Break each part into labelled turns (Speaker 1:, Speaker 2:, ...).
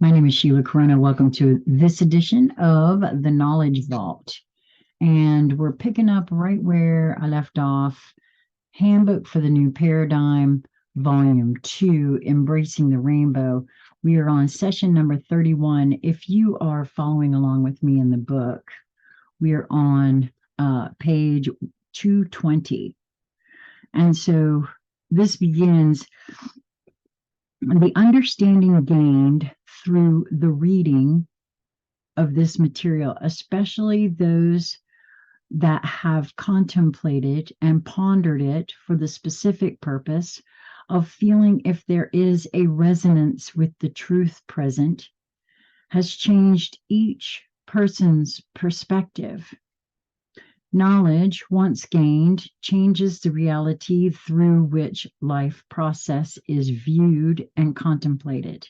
Speaker 1: My name is Sheila Corona. Welcome to this edition of the Knowledge Vault. And we're picking up right where I left off. Handbook for the New Paradigm, Volume 2, Embracing the Rainbow. We are on session number 31. If you are following along with me in the book, we are on page 220. And so this begins the understanding gained through the reading of this material, especially those that have contemplated and pondered it for the specific purpose of feeling if there is a resonance with the truth present, has changed each person's perspective. Knowledge, once gained, changes the reality through which life process is viewed and contemplated.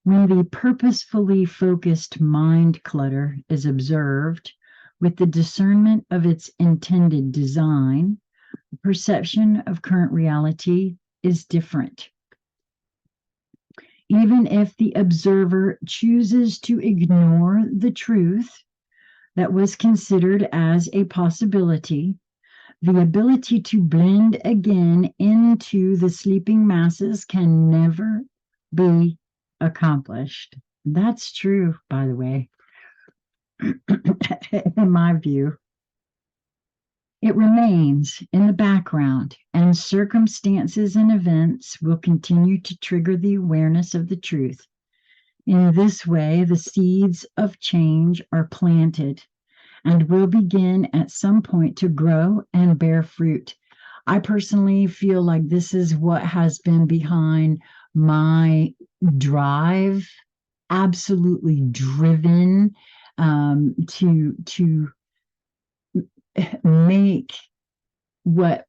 Speaker 1: When the purposefully focused mind clutter is observed with the discernment of its intended design, the perception of current reality is different. Even if the observer chooses to ignore the truth that was considered as a possibility, the ability to blend again into the sleeping masses can never be accomplished. That's true, by the way, in my view. It remains in the background, and circumstances and events will continue to trigger the awareness of the truth. In this way, the seeds of change are planted and will begin at some point to grow and bear fruit. I personally feel like this is what has been behind my drive, absolutely driven to make what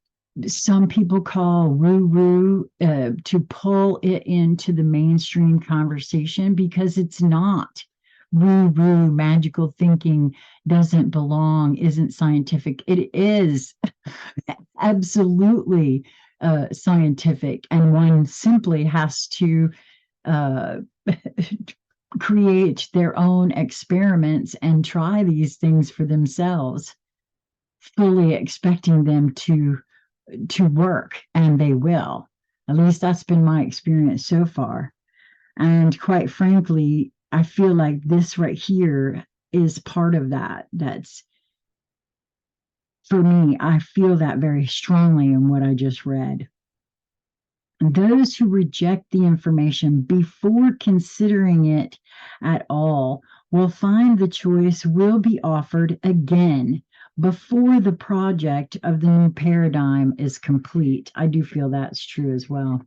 Speaker 1: some people call woo-woo, to pull it into the mainstream conversation, because it's not woo-woo. Magical thinking doesn't belong, isn't scientific. It is absolutely scientific, and one simply has to create their own experiments and try these things for themselves, fully expecting them to work, and they will. At least that's been my experience so far. And quite frankly, I feel like this right here is part of that. That's, for me, I feel that very strongly in what I just read. Those who reject the information before considering it at all will find the choice will be offered again before the project of the new paradigm is complete. I do feel that's true as well.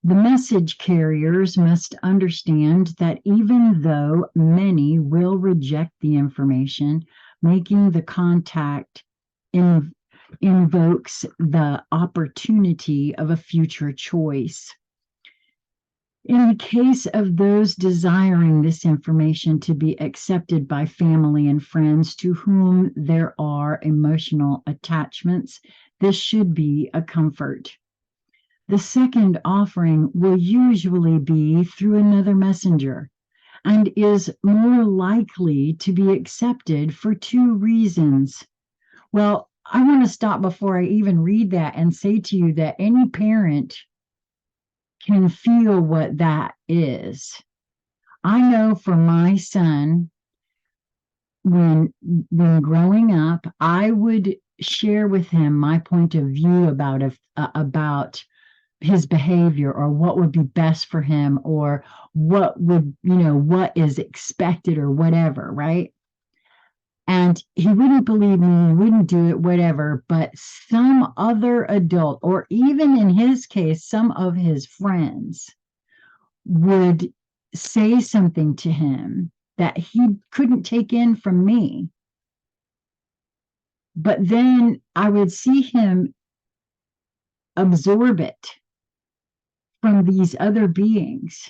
Speaker 1: The message carriers must understand that even though many will reject the information, making the contact invokes the opportunity of a future choice. In the case of those desiring this information to be accepted by family and friends to whom there are emotional attachments, this should be a comfort. The second offering will usually be through another messenger and is more likely to be accepted for two reasons. Well, I want to stop before I even read that and say to you that any parent can feel what that is. I know for my son, when growing up, I would share with him my point of view about his behavior, or what would be best for him, or what would, what is expected, or whatever, right? And he wouldn't believe me, he wouldn't do it, whatever. But some other adult, or even in his case, some of his friends, would say something to him that he couldn't take in from me. But then I would see him absorb it from these other beings.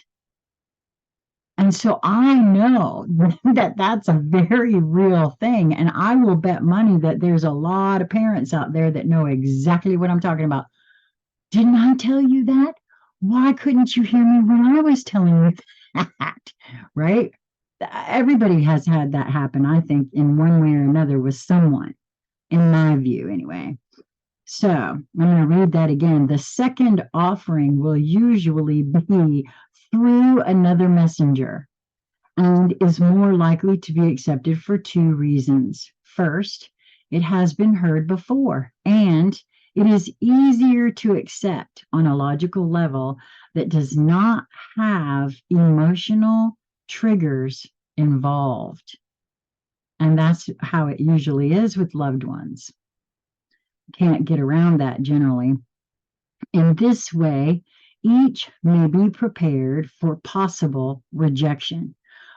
Speaker 1: And so I know that that's a very real thing. And I will bet money that there's a lot of parents out there that know exactly what I'm talking about. Didn't I tell you that? Why couldn't you hear me when I was telling you right? Everybody has had that happen, I think, in one way or another with someone, in my view, anyway. So I'm going to read that again. The second offering will usually be through another messenger and is more likely to be accepted for two reasons. First, it has been heard before, and it is easier to accept on a logical level that does not have emotional triggers involved. And that's how it usually is with loved ones. Can't get around that generally. In this way, each may be prepared for possible rejection,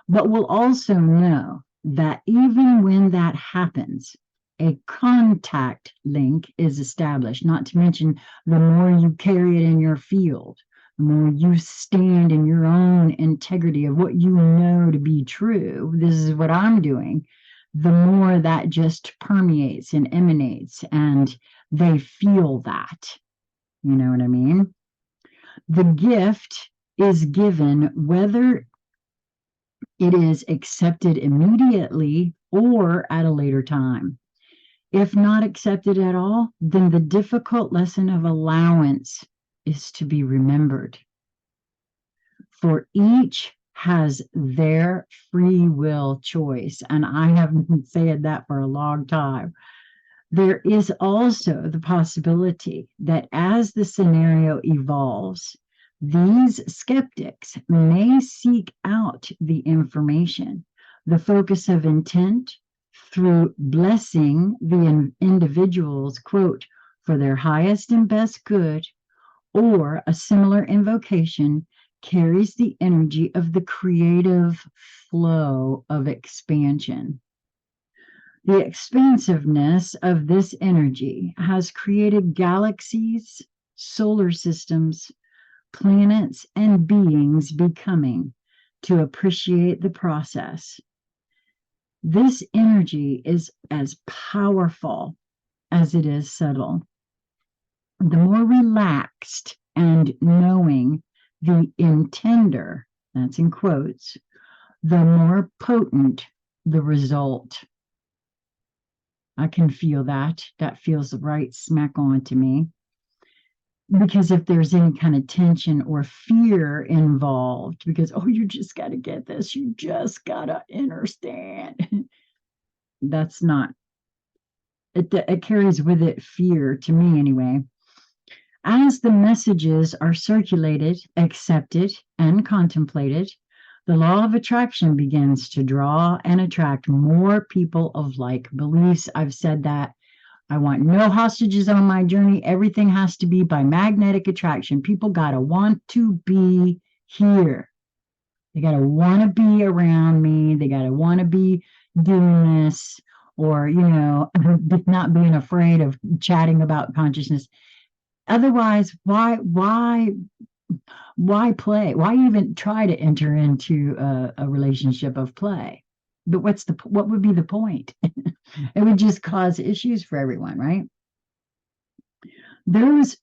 Speaker 1: but will also know that even when that happens, a contact link is established, not to mention the more you carry it in your field, the more you stand in your own integrity of what you know to be true. This is what I'm doing. The more that just permeates and emanates, and they feel that. You know what I mean? The gift is given whether it is accepted immediately or at a later time. If not accepted at all, then the difficult lesson of allowance is to be remembered. For each has their free will choice. And I have been saying that for a long time. There is also the possibility that as the scenario evolves, these skeptics may seek out the information, the focus of intent, through blessing the individual's, quote, for their highest and best good, or a similar invocation carries the energy of the creative flow of expansion. The expansiveness of this energy has created galaxies, solar systems, planets, and beings becoming to appreciate the process. This energy is as powerful as it is subtle. The more relaxed and knowing the intender, that's in quotes, the more potent the result. I can feel that. That feels right smack on to me. Because if there's any kind of tension or fear involved, because, oh, you just got to get this, you just got to understand. That's not, it carries with it fear to me anyway. As the messages are circulated, accepted, and contemplated, the law of attraction begins to draw and attract more people of like beliefs. I've said that. I want no hostages on my journey. Everything has to be by magnetic attraction. People got to want to be here. They got to want to be around me. They got to want to be doing this, or, not being afraid of chatting about consciousness. Otherwise, why play? Why even try to enter into a relationship of play? But what would be the point? It would just cause issues for everyone, right? Those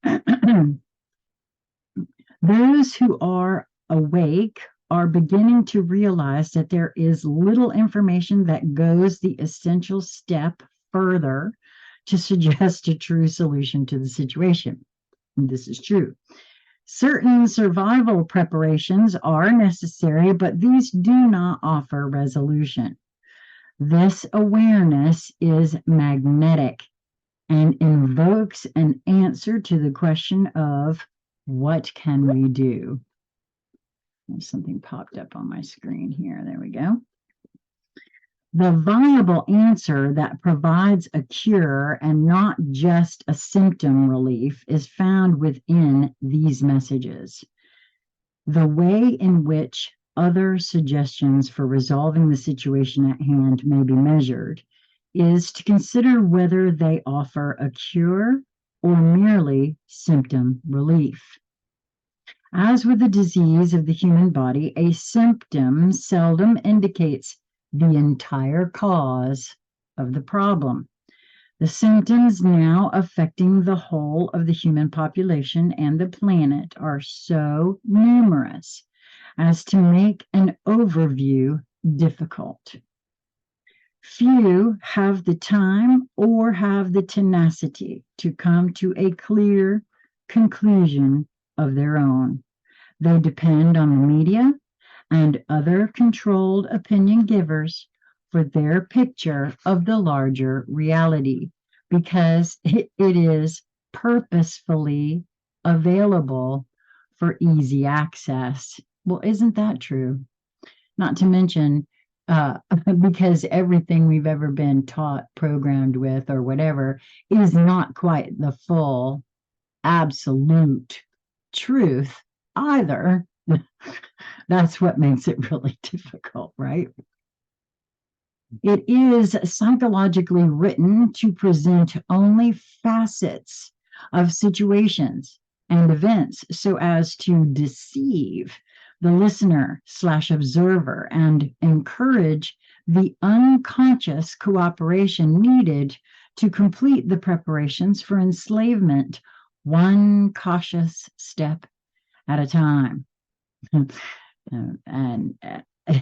Speaker 1: those who are awake are beginning to realize that there is little information that goes the essential step further to suggest a true solution to the situation. And this is true. Certain survival preparations are necessary, but these do not offer resolution. This awareness is magnetic and invokes an answer to the question of, what can we do? Something popped up on my screen here. There we go. The viable answer that provides a cure and not just a symptom relief is found within these messages. The way in which other suggestions for resolving the situation at hand may be measured is to consider whether they offer a cure or merely symptom relief. As with the disease of the human body, a symptom seldom indicates the entire cause of the problem. The symptoms now affecting the whole of the human population and the planet are so numerous as to make an overview difficult. Few have the time or have the tenacity to come to a clear conclusion of their own. They depend on the media and other controlled opinion givers for their picture of the larger reality because it is purposefully available for easy access. Well, isn't that true? Not to mention, because everything we've ever been taught, programmed with, or whatever is not quite the full, absolute truth either. That's what makes it really difficult, right? It is psychologically written to present only facets of situations and events so as to deceive the listener / observer and encourage the unconscious cooperation needed to complete the preparations for enslavement, one cautious step at a time. And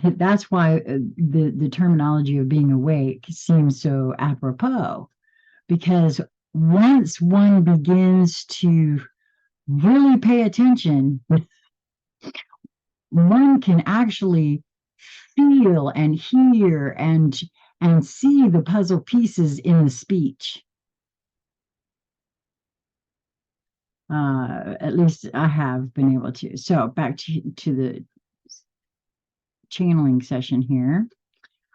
Speaker 1: that's why the terminology of being awake seems so apropos, because once one begins to really pay attention, one can actually feel and hear and see the puzzle pieces in the speech. At least I have been able to. So back to the channeling session here.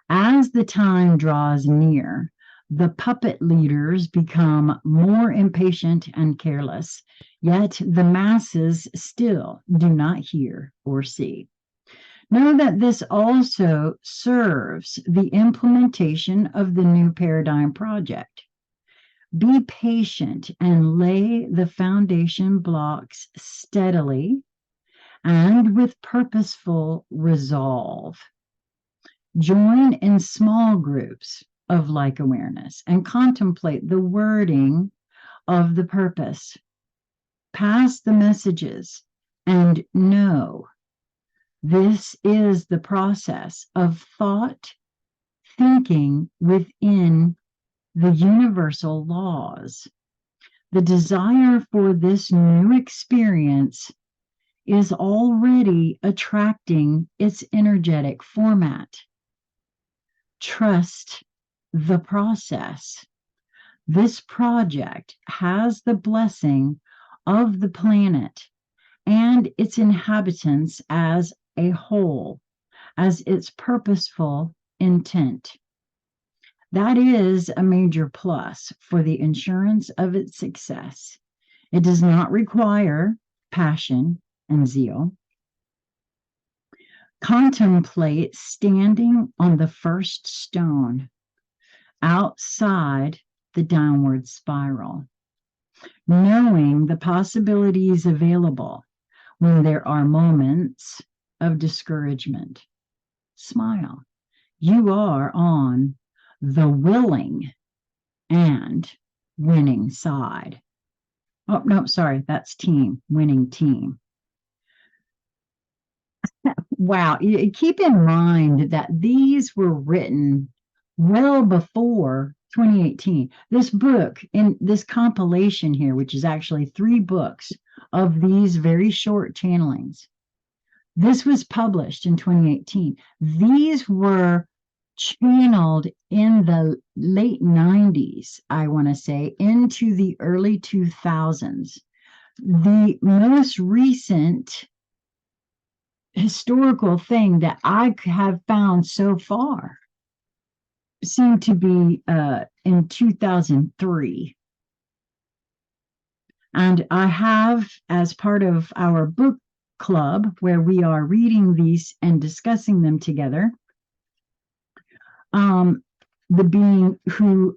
Speaker 1: As the time draws near, the puppet leaders become more impatient and careless, yet the masses still do not hear or see. Know that this also serves the implementation of the new paradigm project. Be patient and lay the foundation blocks steadily and with purposeful resolve. Join in small groups of like awareness and contemplate the wording of the purpose. Pass the messages and know this is the process of thought, thinking within the universal laws. The desire for this new experience is already attracting its energetic format. Trust the process. This project has the blessing of the planet and its inhabitants as a whole, as its purposeful intent. That is a major plus for the insurance of its success. It does not require passion and zeal. Contemplate standing on the first stone outside the downward spiral, knowing the possibilities available when there are moments of discouragement. Smile. You are on the willing and winning side. Oh, no, sorry, that's team, winning team. Wow, keep in mind that these were written well before 2018. This book, in this compilation here, which is actually 3 books of these very short channelings, this was published in 2018. These were channeled in the late 90s, I want to say, into the early 2000s. The most recent historical thing that I have found so far seemed to be in 2003. And I have, as part of our book club, where we are reading these and discussing them together, the being who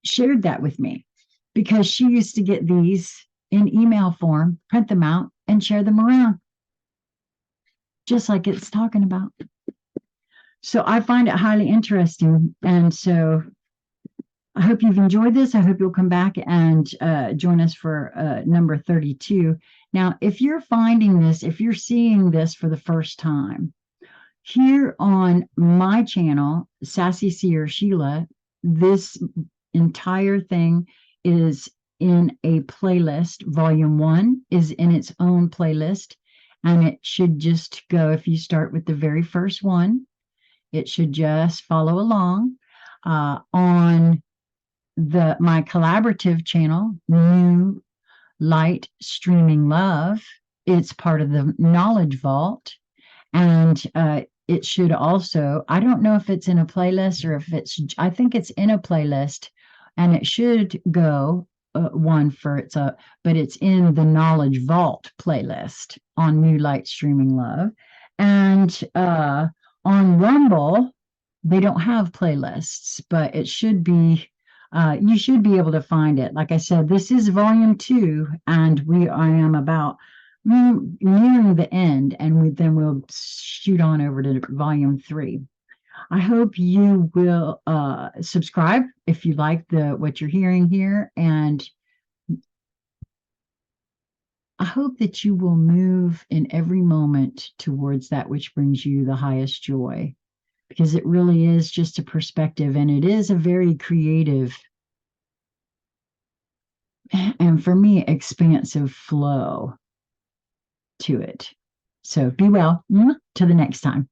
Speaker 1: shared that with me, because she used to get these in email form, print them out, and share them around, just like it's talking about. So I find it highly interesting. And so I hope you've enjoyed this. I hope you'll come back and join us for number 32. Now, if you're finding this, if you're seeing this for the first time, here on my channel, Sassy Seer Sheila, this entire thing is in a playlist. Volume 1 is in its own playlist, and it should just go, if you start with the very first one, it should just follow along. On my collaborative channel, New Light Streaming Love, it's part of the Knowledge Vault, and it should also, I don't know if it's in a playlist or if it's, I think it's in a playlist, and it should go one for it's a, but it's in the Knowledge Vault playlist on New Light Streaming Love. And on Rumble, they don't have playlists, but it should be, you should be able to find it. Like I said, this is volume 2, and I am about nearing the end, and then we'll shoot on over to volume 3. I hope you will subscribe if you like what you're hearing here, and I hope that you will move in every moment towards that which brings you the highest joy, because it really is just a perspective, and it is a very creative and, for me, expansive flow to it. So be well. Till the next time.